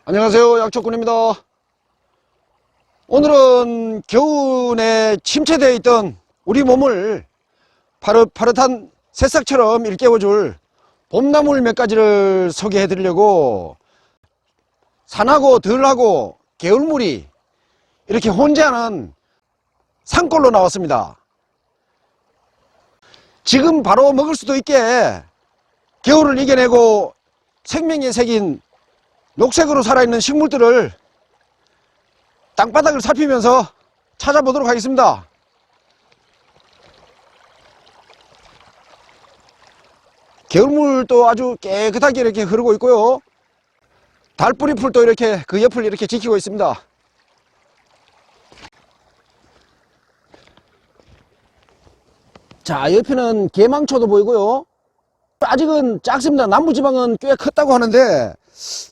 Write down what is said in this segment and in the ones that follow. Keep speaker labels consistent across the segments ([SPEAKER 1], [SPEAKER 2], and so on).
[SPEAKER 1] 안녕하세요, 약초꾼입니다. 오늘은 겨울에 침체되어 있던 우리 몸을 파릇파릇한 새싹처럼 일깨워줄 봄나물 몇 가지를 소개해 드리려고 산하고 덜하고 개울물이 이렇게 혼재하는 산골로 나왔습니다. 지금 바로 먹을 수도 있게 겨울을 이겨내고 생명의 색인 녹색으로 살아있는 식물들을 땅바닥을 살피면서 찾아보도록 하겠습니다. 겨울물도 아주 깨끗하게 이렇게 흐르고 있고요. 달뿌리 풀도 이렇게 그 옆을 이렇게 지키고 있습니다. 자, 옆에는 개망초도 보이고요. 아직은 작습니다. 남부지방은 꽤 컸다고 하는데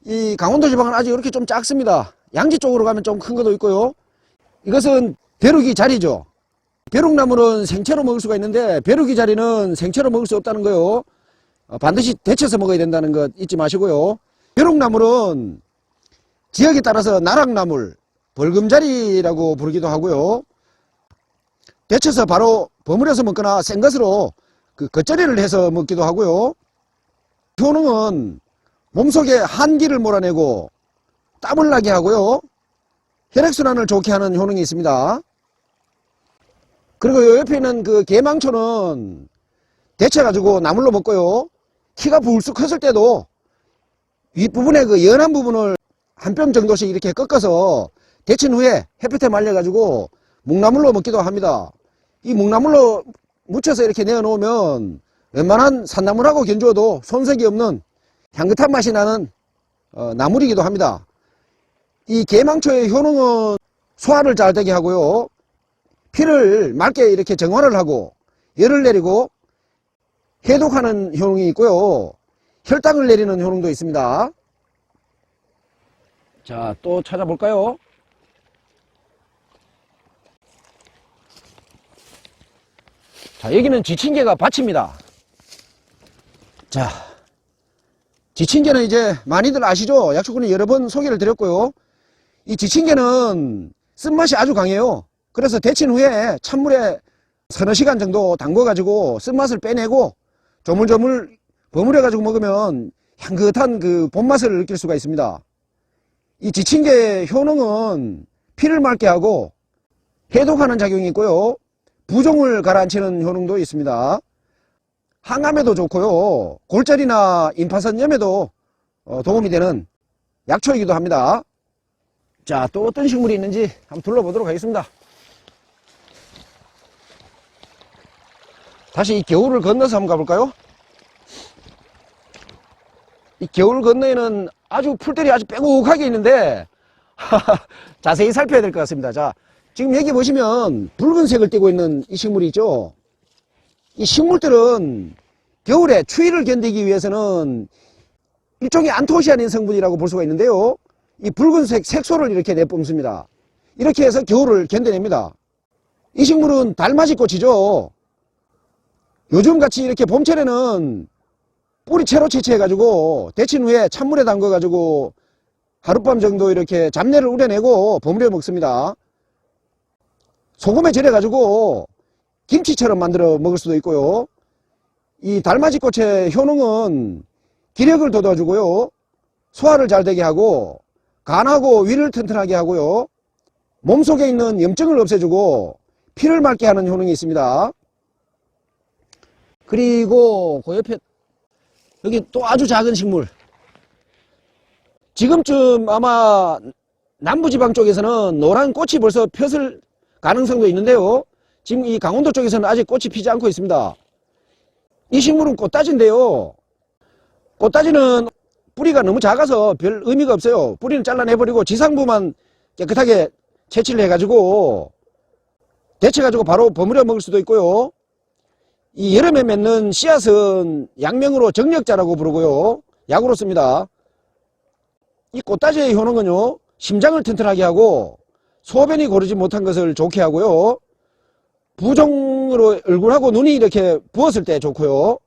[SPEAKER 1] 이 강원도 지방은 아직 이렇게 좀 작습니다. 양지 쪽으로 가면 좀 큰 것도 있고요. 이것은 벼룩이 자리죠. 벼룩나무는 생채로 먹을 수가 있는데 벼룩이 자리는 생채로 먹을 수 없다는 거요. 반드시 데쳐서 먹어야 된다는 것 잊지 마시고요. 벼룩나물은 지역에 따라서 나락나물, 벌금자리라고 부르기도 하고요. 데쳐서 바로 버무려서 먹거나 센 것으로 그 겉절이를 해서 먹기도 하고요. 효능은 몸속에 한기를 몰아내고 땀을 나게 하고요. 혈액순환을 좋게 하는 효능이 있습니다. 그리고 요 옆에 있는 그 개망초는 데쳐가지고 나물로 먹고요. 키가 불쑥 컸을 때도 윗부분에 그 연한 부분을 한 뼘 정도씩 이렇게 꺾어서 데친 후에 햇볕에 말려가지고 묵나물로 먹기도 합니다. 이 묵나물로 묻혀서 이렇게 내어 놓으면 웬만한 산나물하고 견주어도 손색이 없는 향긋한 맛이 나는 나물이기도 합니다. 이 개망초의 효능은 소화를 잘 되게 하고요. 피를 맑게 이렇게 정화를 하고 열을 내리고 해독하는 효능이 있고요. 혈당을 내리는 효능도 있습니다. 자, 또 찾아볼까요? 자, 여기는 지친개가 밭입니다. 자, 지친개는 이제 많이들 아시죠? 약초꾼이 여러 번 소개를 드렸고요. 이 지친개는 쓴맛이 아주 강해요. 그래서 데친 후에 찬물에 서너 시간 정도 담궈 가지고 쓴맛을 빼내고 조물조물 버무려 가지고 먹으면 향긋한 그 봄맛을 느낄 수가 있습니다. 이 지친개의 효능은 피를 맑게 하고 해독하는 작용이 있고요. 부종을 가라앉히는 효능도 있습니다. 항암에도 좋고요. 골절이나 임파선염에도 도움이 되는 약초이기도 합니다. 자, 또 어떤 식물이 있는지 한번 둘러보도록 하겠습니다. 다시 이 겨울을 건너서 한번 가볼까요? 이 겨울 건너에는 아주 풀들이 아주 빼곡하게 있는데 자세히 살펴야 될 것 같습니다. 자, 지금 여기 보시면 붉은색을 띠고 있는 이 식물이 있죠. 이 식물들은 겨울에 추위를 견디기 위해서는 일종의 안토시아닌 성분이라고 볼 수가 있는데요. 이 붉은색 색소를 이렇게 내뿜습니다. 이렇게 해서 겨울을 견뎌냅니다. 이 식물은 달맞이꽃이죠. 요즘같이 이렇게 봄철에는 뿌리 채로 채취해가지고 데친 후에 찬물에 담궈가지고 하룻밤 정도 이렇게 잡내를 우려내고 버무려 먹습니다. 소금에 절여가지고 김치처럼 만들어 먹을 수도 있고요. 이 달맞이꽃의 효능은 기력을 돋아주고요. 소화를 잘 되게 하고 간하고 위를 튼튼하게 하고요. 몸속에 있는 염증을 없애주고 피를 맑게 하는 효능이 있습니다. 그리고 그 옆에 여기 또 아주 작은 식물. 지금쯤 아마 남부지방 쪽에서는 노란 꽃이 벌써 폈을 가능성도 있는데요. 지금 이 강원도 쪽에서는 아직 꽃이 피지 않고 있습니다. 이 식물은 꽃다지인데요. 꽃다지는 뿌리가 너무 작아서 별 의미가 없어요. 뿌리는 잘라내버리고 지상부만 깨끗하게 채취를 해가지고 데쳐가지고 바로 버무려 먹을 수도 있고요. 이 여름에 맺는 씨앗은 약명으로 정력자라고 부르고요. 약으로 씁니다. 이 꽃다지의 효능은요, 심장을 튼튼하게 하고 소변이 고르지 못한 것을 좋게 하고요. 부종으로 얼굴하고 눈이 이렇게 부었을 때 좋고요.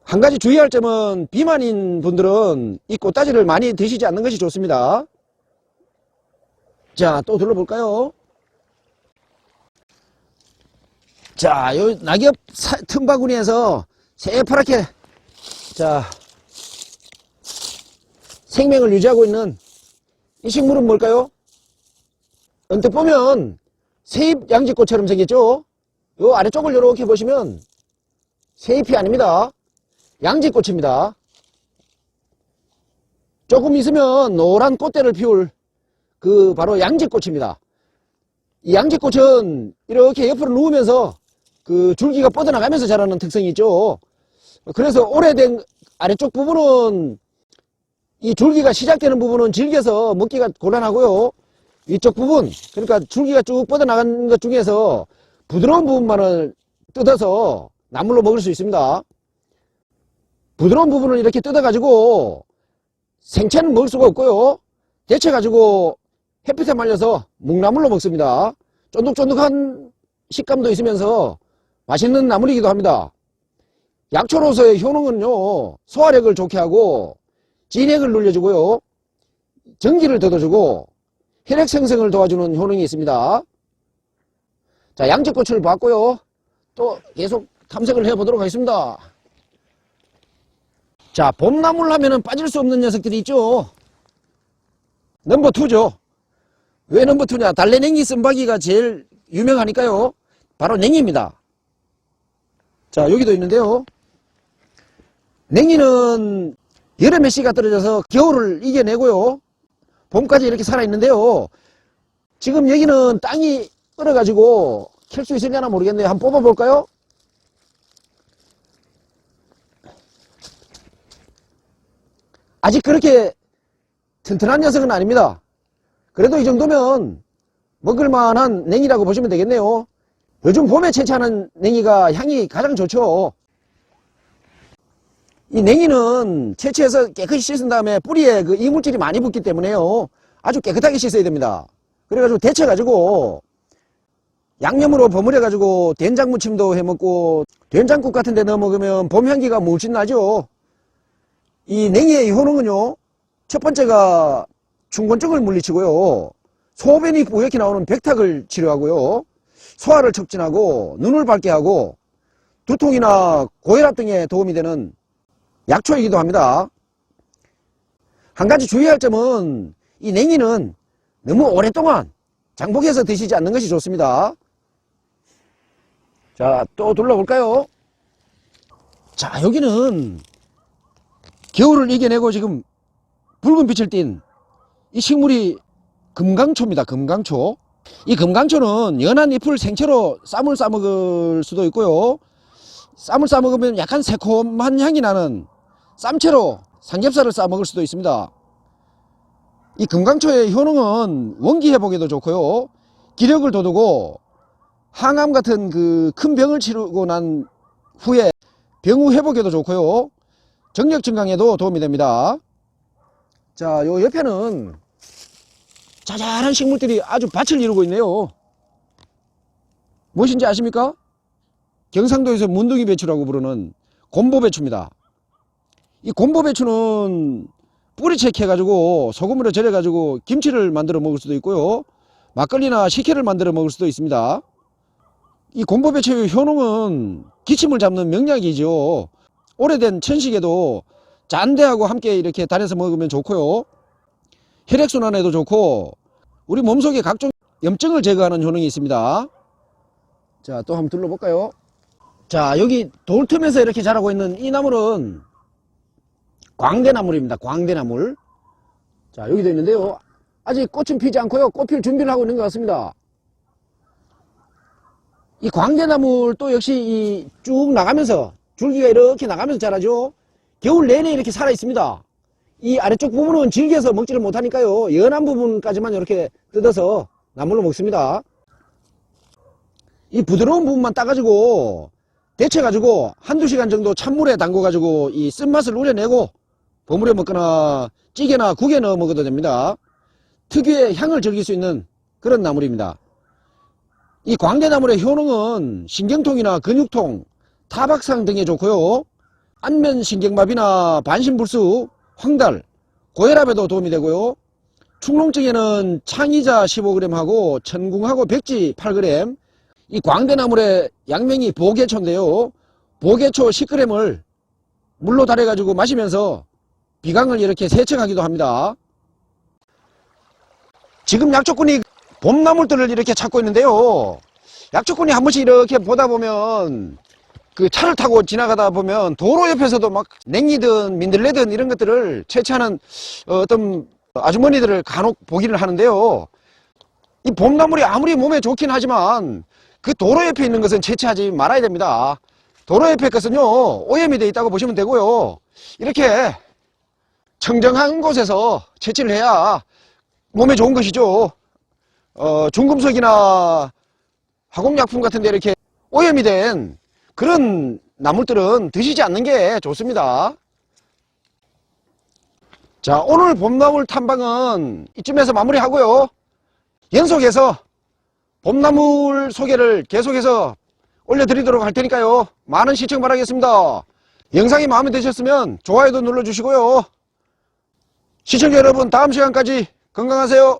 [SPEAKER 1] 한 가지 주의할 점은 비만인 분들은 이 꽃다지를 많이 드시지 않는 것이 좋습니다. 자, 또 둘러볼까요? 자, 요 낙엽 틈바구니에서 새파랗게, 자, 생명을 유지하고 있는 이 식물은 뭘까요? 언뜻 보면 세잎 양지꽃처럼 생겼죠? 요 아래쪽을 이렇게 보시면 세잎이 아닙니다. 양지꽃입니다. 조금 있으면 노란 꽃대를 피울 그 바로 양지꽃입니다. 이 양지꽃은 이렇게 옆으로 누우면서 그 줄기가 뻗어나가면서 자라는 특성이 있죠. 그래서 오래된 아래쪽 부분은 이 줄기가 시작되는 부분은 질겨서 먹기가 곤란하고요. 위쪽 부분, 그러니까 줄기가 쭉 뻗어나간 것 중에서 부드러운 부분만을 뜯어서 나물로 먹을 수 있습니다. 부드러운 부분을 이렇게 뜯어가지고 생채는 먹을 수가 없고요. 데쳐가지고 햇빛에 말려서 묵나물로 먹습니다. 쫀득쫀득한 식감도 있으면서 맛있는 나물이기도 합니다. 약초로서의 효능은요, 소화력을 좋게 하고 진액을 눌려주고요, 전기를 걷어주고 혈액 생성을 도와주는 효능이 있습니다. 자, 양지꽃을 봤고요. 또 계속 탐색을 해보도록 하겠습니다. 자, 봄나물 하면은 빠질 수 없는 녀석들이 있죠. 넘버 2죠. 왜 넘버 2냐? 달래냉이 쓴바귀가 제일 유명하니까요. 바로 냉이입니다. 자, 여기도 있는데요. 냉이는 여름에 씨가 떨어져서 겨울을 이겨내고요, 봄까지 이렇게 살아있는데요. 지금 여기는 땅이 얼어가지고 캘 수 있으려나 모르겠네요. 한번 뽑아볼까요? 아직 그렇게 튼튼한 녀석은 아닙니다. 그래도 이 정도면 먹을만한 냉이라고 보시면 되겠네요. 요즘 봄에 채취하는 냉이가 향이 가장 좋죠. 이 냉이는 채취해서 깨끗이 씻은 다음에 뿌리에 그 이물질이 많이 붙기 때문에요, 아주 깨끗하게 씻어야 됩니다. 그래가지고 데쳐가지고 양념으로 버무려가지고 된장 무침도 해먹고 된장국 같은 데 넣어 먹으면 봄 향기가 물씬 나죠. 이 냉이의 효능은요, 첫 번째가 충곤증을 물리치고요, 소변이 뿌옇게 나오는 백탁을 치료하고요, 소화를 촉진하고 눈을 밝게 하고 두통이나 고혈압 등에 도움이 되는 약초이기도 합니다. 한 가지 주의할 점은 이 냉이는 너무 오랫동안 장복해서 드시지 않는 것이 좋습니다. 자, 또 둘러볼까요? 자, 여기는 겨울을 이겨내고 지금 붉은 빛을 띤 이 식물이 금강초입니다. 금강초. 이 금강초는 연한 잎을 생채로 쌈을 싸먹을 수도 있고요, 쌈을 싸먹으면 약간 새콤한 향이 나는 쌈채로 삼겹살을 싸먹을 수도 있습니다. 이 금강초의 효능은 원기 회복에도 좋고요, 기력을 돋우고 항암 같은 그 큰 병을 치르고 난 후에 병후 회복에도 좋고요, 정력 증강에도 도움이 됩니다. 자, 요 옆에는 자잘한 식물들이 아주 밭을 이루고 있네요. 무엇인지 아십니까? 경상도에서 문둥이 배추라고 부르는 곰보배추입니다. 이 곰보배추는 뿌리채 해가지고 소금으로 절여가지고 김치를 만들어 먹을 수도 있고요, 막걸리나 식혜를 만들어 먹을 수도 있습니다. 이 곰보배추의 효능은 기침을 잡는 명약이죠. 오래된 천식에도 잔대하고 함께 이렇게 달여서 먹으면 좋고요, 혈액순환에도 좋고 우리 몸속에 각종 염증을 제거하는 효능이 있습니다. 자, 또 한번 둘러볼까요? 자, 여기 돌틈에서 이렇게 자라고 있는 이 나물은 광대나물입니다. 광대나물. 자, 여기도 있는데요, 아직 꽃은 피지 않고요, 꽃필 준비를 하고 있는 것 같습니다. 이 광대나물 또 역시 이 쭉 나가면서 줄기가 이렇게 나가면서 자라죠. 겨울 내내 이렇게 살아 있습니다. 이 아래쪽 부분은 질겨서 먹지를 못하니까요, 연한 부분까지만 이렇게 뜯어서 나물로 먹습니다. 이 부드러운 부분만 따가지고 데쳐가지고 한두 시간 정도 찬물에 담궈가지고 이 쓴맛을 우려내고 버무려 먹거나 찌개나 국에 넣어 먹어도 됩니다. 특유의 향을 즐길 수 있는 그런 나물입니다. 이 광대나물의 효능은 신경통이나 근육통, 타박상 등에 좋고요, 안면신경마비나 반신불수, 황달, 고혈압에도 도움이 되고요. 축농증에는 창이자 15g하고 천궁하고 백지 8g, 이 광대나물의 약명이 보계초인데요. 보계초 10g을 물로 달여가지고 마시면서 비강을 이렇게 세척하기도 합니다. 지금 약초꾼이 봄나물들을 이렇게 찾고 있는데요. 약초꾼이 한 번씩 이렇게 보다 보면 그 차를 타고 지나가다 보면 도로 옆에서도 막 냉이든 민들레든 이런 것들을 채취하는 어떤 아주머니들을 간혹 보기를 하는데요. 이 봄나물이 아무리 몸에 좋긴 하지만 그 도로 옆에 있는 것은 채취하지 말아야 됩니다. 도로 옆에 것은요, 오염이 되어 있다고 보시면 되고요. 이렇게 청정한 곳에서 채취를 해야 몸에 좋은 것이죠. 중금속이나 화공약품 같은 데 이렇게 오염이 된 그런 나물들은 드시지 않는 게 좋습니다. 자, 오늘 봄나물 탐방은 이쯤에서 마무리하고요. 연속해서 봄나물 소개를 계속해서 올려드리도록 할 테니까요. 많은 시청 바라겠습니다. 영상이 마음에 드셨으면 좋아요도 눌러주시고요. 시청자 여러분, 다음 시간까지 건강하세요.